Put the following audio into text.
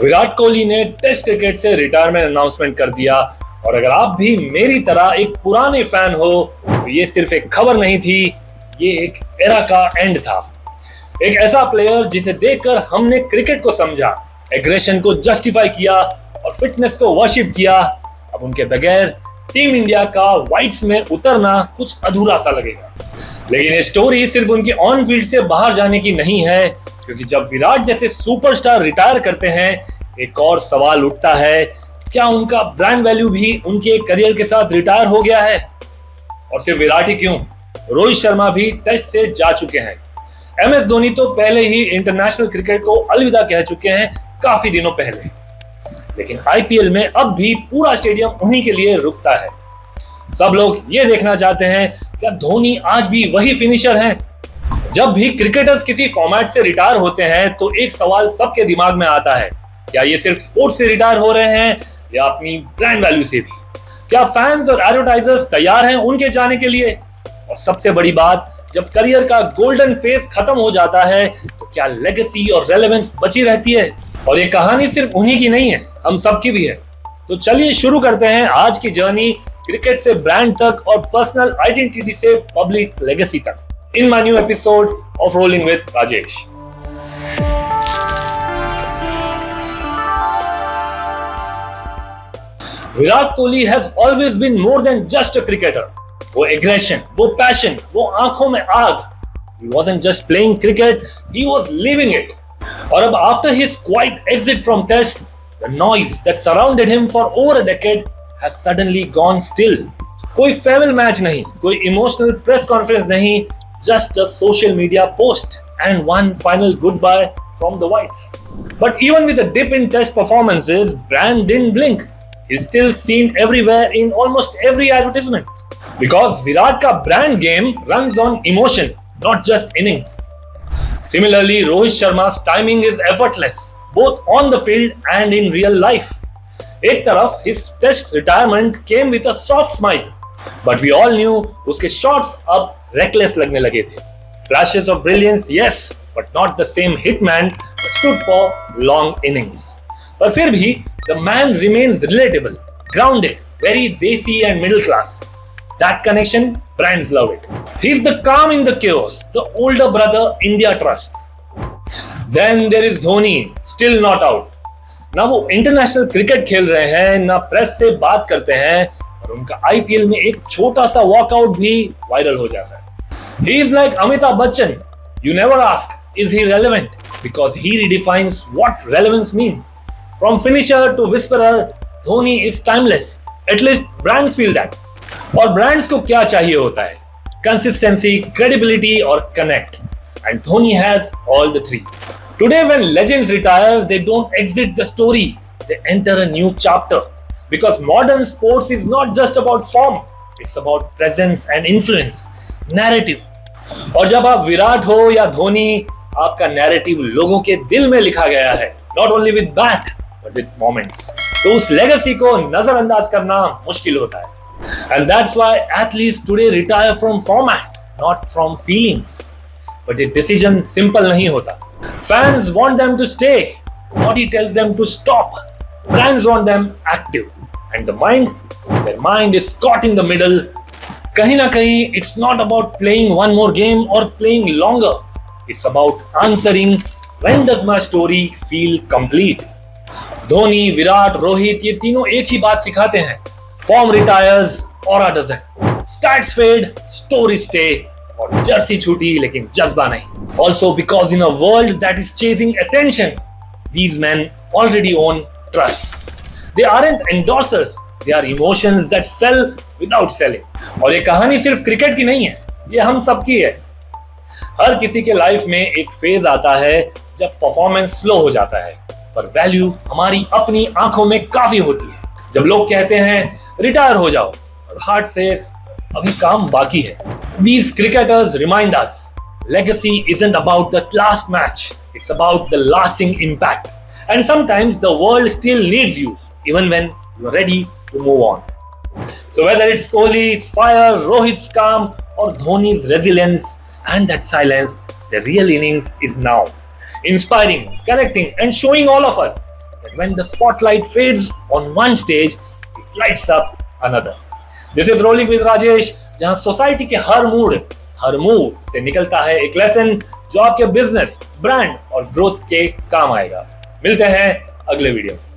विराट कोहली ने test cricket से retirement announcement कर दिया और अगर आप भी मेरी तरह एक पुराने फैन हो तो ये सिर्फ एक खबर नहीं थी, ये एक एरा का एंड था। एक ऐसा प्लेयर जिसे देखकर हमने क्रिकेट को समझा, एग्रेशन को जस्टिफाई किया और फिटनेस को वर्शिप किया। अब उनके बगैर टीम इंडिया का व्हाइट्स में उतरना कुछ अधूरा सा लगेगा। लेकिन ये स्टोरी सिर्फ उनके ऑन फील्ड से बाहर जाने की नहीं है, क्योंकि जब विराट जैसे सुपरस्टार रिटायर करते हैं एक और सवाल उठता है, क्या उनका ब्रांड वैल्यू भी उनके करियर के साथ रिटायर हो गया है? और सिर्फ विराट ही क्यों, रोहित शर्मा भी टेस्ट से जा चुके हैं। MS धोनी तो पहले ही इंटरनेशनल क्रिकेट को अलविदा कह चुके हैं काफी दिनों पहले। लेकिन IPL में अब भी पूरा स्टेडियम उन्हीं के लिए रुकता है। सब लोग ये देखना चाहते हैं, क्या धोनी आज भी वही फिनिशर हैं? जब भी क्रिकेटर्स किसी फॉर्मेट से रिटायर होते हैं तो एक सवाल सबके दिमाग में आता है, क्या ये सिर्फ स्पोर्ट्स से रिटायर हो रहे हैं या अपनी ब्रांड वैल्यू से भी? क्या फैंस और एडवर्टाइजर्स तैयार हैं उनके जाने के लिए? और सबसे बड़ी बात, जब करियर का गोल्डन फेज खत्म हो जाता है तो क्या लेगेसी और रेलेवेंस बची रहती है? और ये कहानी सिर्फ उन्हीं की नहीं है, हम सबकी भी है। तो चलिए शुरू करते हैं आज की जर्नी, क्रिकेट से ब्रांड तक और पर्सनल आइडेंटिटी से पब्लिक लेगेसी तक, in my new episode of Rolling with Rajesh. Virat Kohli has always been more than just a cricketer. वो aggression, वो passion, वो आंखों में आग. He wasn't just playing cricket, he was living it. और अब after his quiet exit from tests, the noise that surrounded him for over a decade has suddenly gone still. कोई farewell match नहीं, कोई emotional press conference नहीं, just a social media post and one final goodbye from the Whites. But even with a dip in test performances, brand didn't blink. He's still seen everywhere in almost every advertisement. Because Virat ka brand game runs on emotion, not just innings. Similarly, Rohit Sharma's timing is effortless, both on the field and in real life. एक तरफ his test retirement came with a soft smile, but we all knew उसके shots अब reckless लगने लगे थे. Flashes of brilliance, yes, but not the same hitman that stood for long innings. पर फिर भी the man remains relatable, grounded, very desi and middle class. That connection, brands love it. He's the calm in the chaos, the older brother India trusts. Then there is Dhoni, still not out. ना वो international cricket खेल रहे हैं, ना press से बात करते हैं, और उनका IPL में एक छोटा सा वॉकआउट भी वायरल हो जाता है. He is like Amitabh Bachchan. You never ask, is he relevant? Because he redefines what relevance means. From finisher to whisperer, Dhoni is timeless. At least brands feel that. और brands को क्या चाहिए होता है? Consistency, credibility और connect. And Dhoni has all the three. Today when legends retire, they don't exit the story. They enter a new chapter. Because modern sports is not just about form. It's about presence and influence. Narrative. और जब आप विराट हो या धोनी, आपका narrative लोगों के दिल में लिखा गया है, not only with bat but with moments. तो उस लेगेसी को नजरअंदाज करना मुश्किल होता है। And that's why athletes today retire from format, not from feelings. But ये डिसीजन सिंपल नहीं होता। Fans want them to stay, body tells them to stop, brands want them active, and the mind, their mind is caught in the middle. कहीं ना कहीं it's not about playing one more game और playing longer, it's about answering when does my story feel complete. Dhoni, Virat, Rohit, ये तीनों एक ही बात सिखाते हैं, form retires, aura doesn't, stats fade, story stay, और जर्सी छूटी लेकिन जज्बा नहीं। Also because in a world that is chasing attention, these men already own trust. They aren't endorsers, they are emotions that sell without selling. और ये कहानी सिर्फ cricket की नहीं है, ये हम सबकी है। हर किसी के लाइफ में एक फेज आता है जब परफॉर्मेंस स्लो हो जाता है, पर वैल्यू हमारी अपनी आंखों में काफी होती है। जब लोग कहते हैं रिटायर हो जाओ, और हार्ट से अभी काम बाकी है। These cricketers remind us, legacy isn't about the last match, it's about the lasting impact. And sometimes the world still needs you, even when you're ready to move on. So whether it's Kohli's fire, Rohit's calm, or Dhoni's resilience and that silence, the real innings is now. Inspiring, connecting, and showing all of us that when the spotlight fades on one stage, it lights up another. This is Rolling with Rajesh, जहां society के हर mood से निकलता है एक lesson जो आपके business, brand और growth के काम आएगा। मिलते हैं अगले वीडियो में।